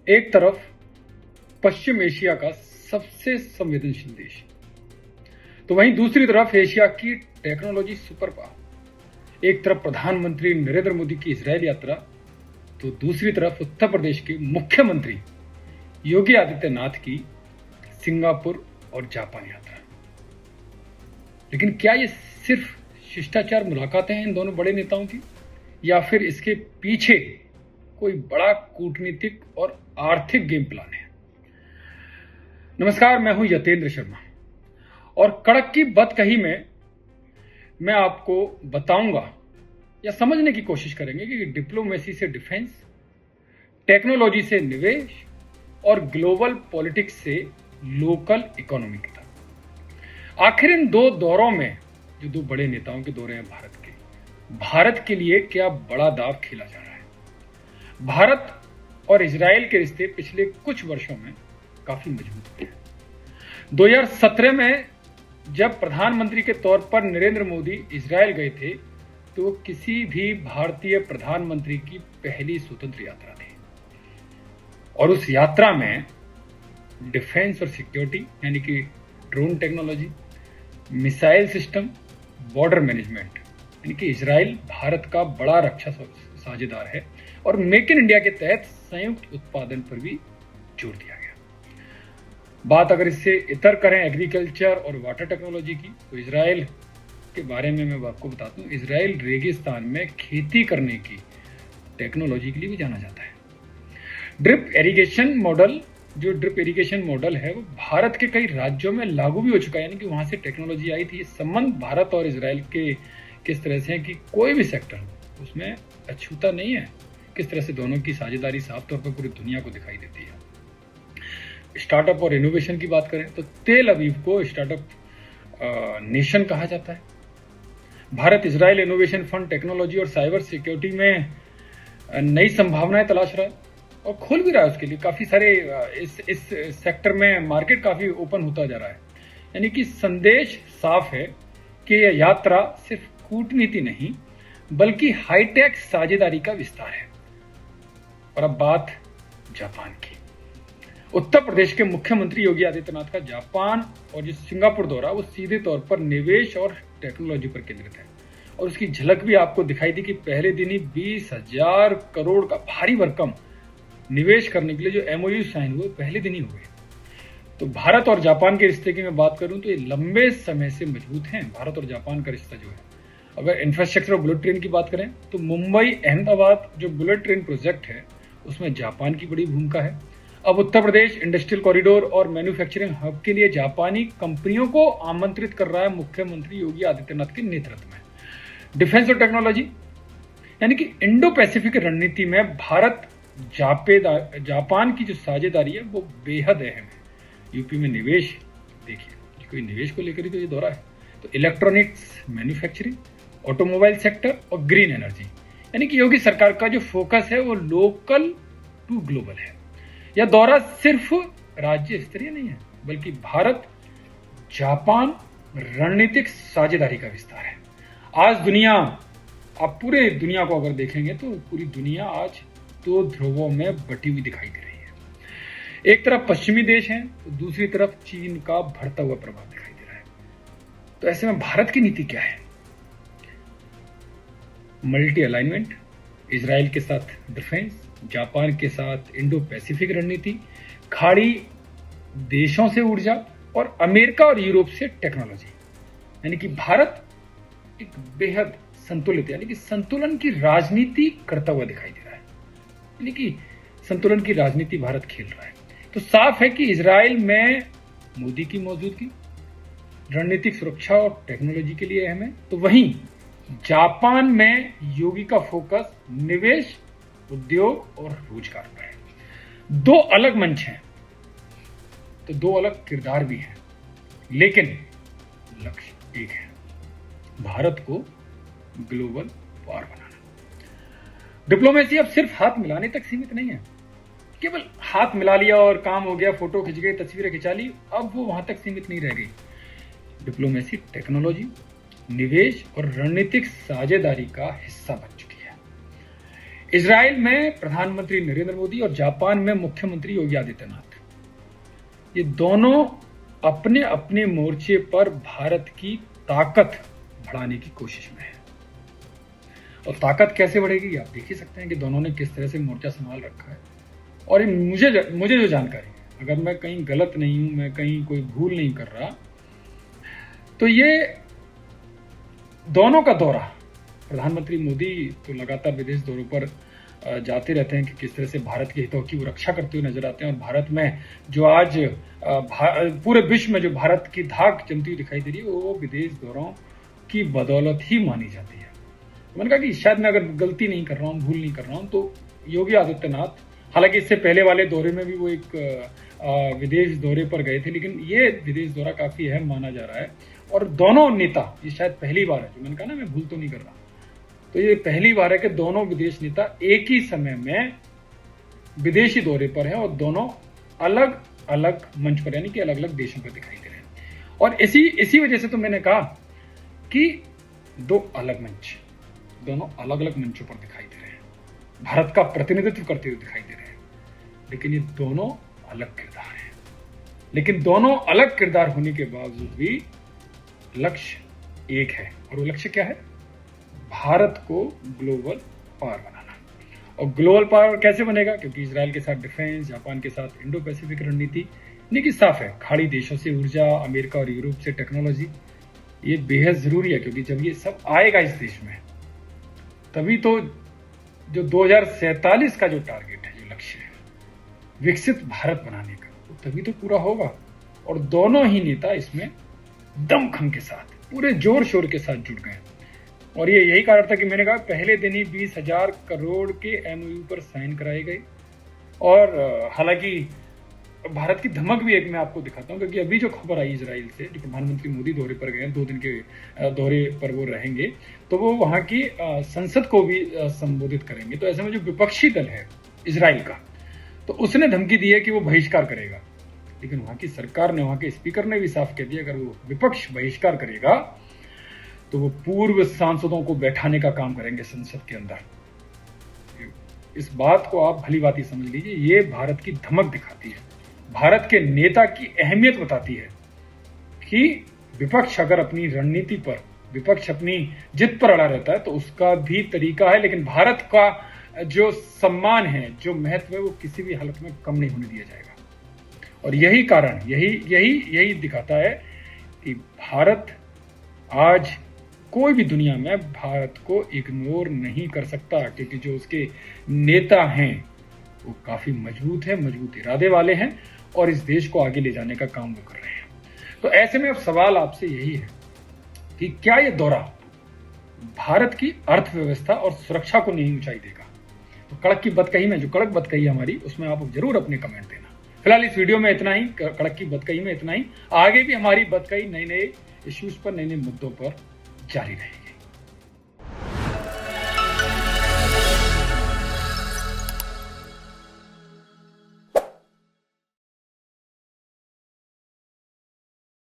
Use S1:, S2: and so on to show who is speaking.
S1: एक तरफ पश्चिम एशिया का सबसे संवेदनशील देश, तो वहीं दूसरी तरफ एशिया की टेक्नोलॉजी सुपर पावर। एक तरफ प्रधानमंत्री नरेंद्र मोदी की इजरायल यात्रा, तो दूसरी तरफ उत्तर प्रदेश के मुख्यमंत्री योगी आदित्यनाथ की सिंगापुर और जापान यात्रा। लेकिन क्या ये सिर्फ शिष्टाचार मुलाकातें हैं इन दोनों बड़े नेताओं की, या फिर इसके पीछे कोई बड़ा कूटनीतिक और आर्थिक गेम प्लान है? नमस्कार, मैं हूं यतेंद्र शर्मा और कड़क की बदकही में मैं आपको बताऊंगा या समझने की कोशिश करेंगे कि डिप्लोमेसी से डिफेंस, टेक्नोलॉजी से निवेश और ग्लोबल पॉलिटिक्स से लोकल इकोनॉमी की तरफ। आखिर इन दो दौरों में, जो दो बड़े नेताओं के दौरे हैं भारत के लिए क्या बड़ा दांव खेला जा रहा है? भारत और इजरायल के रिश्ते पिछले कुछ वर्षों में काफी मजबूत हुए हैं। 2017 में जब प्रधानमंत्री के तौर पर नरेंद्र मोदी इजरायल गए थे, तो किसी भी भारतीय प्रधानमंत्री की पहली स्वतंत्र यात्रा थी और उस यात्रा में डिफेंस और सिक्योरिटी यानी कि drone technology, missile system, border management, यानी कि इजरायल भारत का बड़ा रक्षा साझेदार है और मेक इन इंडिया के तहत संयुक्त उत्पादन पर भी जोर दिया गया। बात अगर इससे इतर करें एग्रीकल्चर और वाटर टेक्नोलॉजी की, तो इजरायल के बारे में मैं आपको बताता हूँ, इजरायल रेगिस्तान में खेती करने की टेक्नोलॉजी के लिए भी जाना जाता है। ड्रिप इरिगेशन मॉडल है वो भारत के कई राज्यों में लागू भी हो चुका है, यानी कि वहां से टेक्नोलॉजी आई थी। संबंध भारत और इजरायल के किस तरह से है कि कोई भी सेक्टर उसमें अछूता नहीं है। किस तरह से दोनों की साझेदारी साफ तौर पर पूरी दुनिया को दिखाई देती है। स्टार्टअप और इनोवेशन की बात करें तो तेल अवीव को स्टार्टअप नेशन कहा जाता है। Bharat Israel innovation fund technology और साइबर सिक्योरिटी में नई संभावनाएं तलाश रहा है और खोल भी रहा है। उसके लिए काफी सारे इस सेक्टर में मार्केट काफी ओपन होता जा रहा है। यानी कि संदेश साफ है कि यह यात्रा सिर्फ कूटनीति नहीं बल्कि हाईटेक साझेदारी का विस्तार है। और अब बात जापान की। उत्तर प्रदेश के मुख्यमंत्री योगी आदित्यनाथ का जापान और जो सिंगापुर दौरा वो सीधे तौर पर निवेश और टेक्नोलॉजी पर केंद्रित है और उसकी झलक भी आपको दिखाई दी कि पहले दिन ही 20,000 करोड़ का भारी भरकम निवेश करने के लिए जो एमओयू साइन हुए पहले दिन ही हुए। तो भारत और जापान के रिश्ते की मैं बात करूं तो ये लंबे समय से मजबूत हैं। भारत और जापान का रिश्ता जो है, अगर इंफ्रास्ट्रक्चर और बुलेट ट्रेन की बात करें तो मुंबई अहमदाबाद जो बुलेट ट्रेन प्रोजेक्ट है उसमें जापान की बड़ी भूमिका है। अब उत्तर प्रदेश इंडस्ट्रियल कॉरिडोर और मैन्युफैक्चरिंग हब के लिए जापानी कंपनियों को आमंत्रित कर रहा है मुख्यमंत्री योगी आदित्यनाथ के नेतृत्व में। डिफेंस और टेक्नोलॉजी यानी कि इंडो पैसिफिक रणनीति में भारत जापान की जो साझेदारी है वो बेहद अहम है। यूपी में निवेश, देखिए कोई निवेश को लेकर ही तो ये दौरा है। तो इलेक्ट्रॉनिक्स मैन्युफैक्चरिंग, ऑटोमोबाइल सेक्टर और ग्रीन एनर्जी, यानी कि योगी सरकार का जो फोकस है वो लोकल टू ग्लोबल है। यह दौरा सिर्फ राज्य स्तरीय नहीं है बल्कि भारत जापान रणनीतिक साझेदारी का विस्तार है। आज दुनिया, आप पूरे दुनिया को अगर देखेंगे तो पूरी दुनिया आज दो ध्रुवों में बटी हुई दिखाई दे रही है। एक तरफ पश्चिमी देश हैं तो दूसरी तरफ चीन का बढ़ता हुआ प्रभाव दिखाई दे रहा है। तो ऐसे में भारत की नीति क्या है? मल्टी अलाइनमेंट, इजराइल के साथ डिफेंस, जापान के साथ इंडो पैसिफिक रणनीति, खाड़ी देशों से ऊर्जा और अमेरिका और यूरोप से टेक्नोलॉजी। यानी कि भारत एक बेहद संतुलित, यानी कि संतुलन की राजनीति करता हुआ दिखाई दे रहा है। यानी कि संतुलन की राजनीति भारत खेल रहा है। तो साफ है कि इजराइल में मोदी की मौजूदगी रणनीतिक सुरक्षा और टेक्नोलॉजी के लिए अहम है, तो वहीं जापान में योगी का फोकस निवेश, उद्योग और रोजगार पर है। दो अलग मंच हैं तो दो अलग किरदार भी हैं, लेकिन लक्ष्य एक है, भारत को ग्लोबल पावर बनाना। डिप्लोमेसी अब सिर्फ हाथ मिलाने तक सीमित नहीं है। केवल हाथ मिला लिया और काम हो गया, फोटो खिंच गई, तस्वीरें खिंचा ली, अब वो वहां तक सीमित नहीं रह गई। डिप्लोमेसी टेक्नोलॉजी, निवेश और रणनीतिक साझेदारी का हिस्सा बन चुकी है। इजराइल में प्रधानमंत्री नरेंद्र मोदी और जापान में मुख्यमंत्री योगी आदित्यनाथ, ये दोनों अपने अपने मोर्चे पर भारत की ताकत बढ़ाने की कोशिश में है। और ताकत कैसे बढ़ेगी आप देख ही सकते हैं कि दोनों ने किस तरह से मोर्चा संभाल रखा है। और मुझे जो जानकारी है, अगर मैं कहीं गलत नहीं हूं, मैं कहीं कोई भूल नहीं कर रहा, तो ये दोनों का दौरा, प्रधानमंत्री मोदी तो लगातार विदेश दौरों पर जाते रहते हैं कि किस तरह से भारत के हितों की वो रक्षा करते हुए नजर आते हैं। और भारत में जो आज पूरे विश्व में जो भारत की धाक जमती हुई दिखाई दे रही है, वो विदेश दौरों की बदौलत ही मानी जाती है। मैंने कहा कि शायद मैं अगर गलती नहीं कर रहा हूँ, भूल नहीं कर रहा हूँ, तो योगी आदित्यनाथ, हालांकि इससे पहले वाले दौरे में भी वो एक विदेश दौरे पर गए थे, लेकिन ये विदेश दौरा काफी अहम माना जा रहा है। और दोनों नेता, ये शायद पहली बार है, जो मैंने कहा ना मैं भूल तो नहीं कर रहा, तो ये पहली बार है कि दोनों विदेश नेता एक ही समय में विदेशी दौरे पर हैं और दोनों अलग अलग मंच पर, यानी कि अलग अलग देशों पर दिखाई दे रहे हैं। और इसी वजह से तो मैंने कहा कि दो अलग मंच, दोनों अलग अलग मंचों पर दिखाई दे रहे हैं, भारत का प्रतिनिधित्व करते हुए दिखाई दे रहे हैं, लेकिन ये दोनों अलग किरदार हैं। लेकिन दोनों अलग किरदार होने के बावजूद भी लक्ष्य एक है, और वो लक्ष्य क्या है? भारत को ग्लोबल पावर बनाना। और ग्लोबल पावर कैसे बनेगा? क्योंकि इजराइल के साथ डिफेंस, जापान के साथ इंडो पैसिफिक रणनीति, यानी कि साफ है, खाड़ी देशों से ऊर्जा, अमेरिका और यूरोप से टेक्नोलॉजी, ये बेहद जरूरी है। क्योंकि जब ये सब आएगा इस देश में, तभी तो जो 2047 का जो टारगेट है, जो लक्ष्य है विकसित भारत बनाने का, तो तभी तो पूरा होगा। और दोनों ही नेता इसमें दमखम के साथ, पूरे जोर शोर के साथ जुट गए। और ये यही कारण था कि मैंने कहा पहले दिन ही 20,000 करोड़ के एमओयू पर साइन कराए गए। और हालांकि भारत की धमक भी एक मैं आपको दिखाता हूं, क्योंकि अभी जो खबर आई इजराइल से, जो प्रधानमंत्री मोदी दौरे पर गए, 2 दिन के दौरे पर वो रहेंगे, तो वो वहां की संसद को भी संबोधित करेंगे। तो ऐसे में जो विपक्षी दल है इजराइल का, तो उसने धमकी दी है कि वो बहिष्कार करेगा। लेकिन वहां की सरकार ने, वहां के स्पीकर ने भी साफ कह दिया, अगर वो विपक्ष बहिष्कार करेगा तो वो पूर्व सांसदों को बैठाने का काम करेंगे संसद के अंदर। इस बात को आप भली भांति समझ लीजिए, ये भारत की धमक दिखाती है, भारत के नेता की अहमियत बताती है कि विपक्ष अगर अपनी रणनीति पर, विपक्ष अपनी जिद पर अड़ा रहता है तो उसका भी तरीका है, लेकिन भारत का जो सम्मान है, जो महत्व है, वो किसी भी हालत में कम नहीं होने दिया जाएगा। और यही कारण, यही दिखाता है कि भारत आज कोई भी दुनिया में भारत को इग्नोर नहीं कर सकता, क्योंकि जो उसके नेता हैं वो काफी मजबूत है, मजबूत इरादे वाले हैं, और इस देश को आगे ले जाने का काम वो कर रहे हैं। तो ऐसे में अब सवाल आपसे यही है कि क्या ये दौरा भारत की अर्थव्यवस्था और सुरक्षा को नई ऊंचाई देगा? तो कड़क की बतकही में, जो कड़क बतकही हमारी, उसमें आप जरूर अपने कमेंट देना। फिलहाल इस वीडियो में इतना ही, कड़क की बतकही में इतना ही। आगे भी हमारी बतकही नए नए इश्यूज पर, नए नए मुद्दों पर जारी रहेगी।